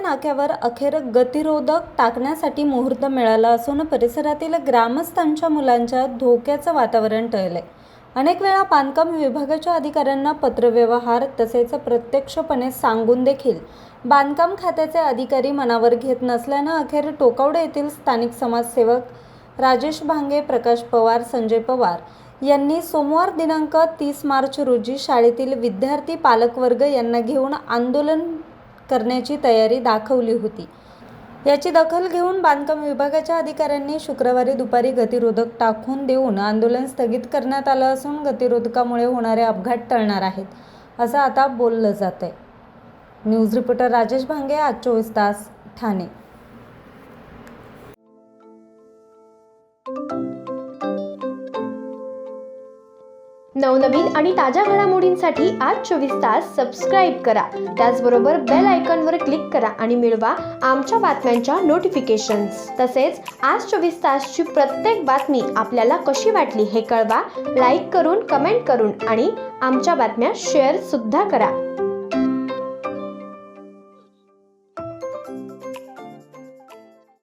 नाक्यावर अखेर गतिरोधक टाकण्यासाठी मुहूर्त मिळाला असून परिसरातील ग्रामस्थांच्या मुलांच्या धोक्याचं वातावरण टळले. अनेक वेळा बांधकाम विभागाच्या अधिकाऱ्यांना पत्रव्यवहार तसेच प्रत्यक्षपणे सांगून देखील बांधकाम खात्याचे अधिकारी मनावर घेत नसल्यानं अखेर टोकावडे येथील स्थानिक समाजसेवक राजेश भांगे, प्रकाश पवार, संजय पवार यांनी सोमवार दिनांक 30 मार्च रोजी शाळेतील विद्यार्थी पालकवर्ग यांना घेऊन आंदोलन करण्याची तयारी दाखवली होती. याची दखल घेऊन बांधकाम विभागाच्या अधिकाऱ्यांनी शुक्रवारी दुपारी गतिरोधक टाकून देऊन आंदोलन स्थगित करण्यात आलं असून गतिरोधकामुळे होणारे अपघात टळणार आहेत, असं आता बोललं जातंय. न्यूज रिपोर्टर राजेश भांगे, आज 24 तास, ठाणे. नवनवीन आणि ताज्या घडामोडींसाठी आज 24 तास सबस्क्राईब करा. त्याचबरोबर बेल आयकॉनवर क्लिक करा आणि मिळवा आमच्या बातम्यांच्या नोटिफिकेशन्स. तसेच आज 24 तासची प्रत्येक बातमी आपल्याला कशी वाटली हे कळवा. लाईक करून, कमेंट करून आणि आमच्या बातम्या शेअर सुद्धा करा.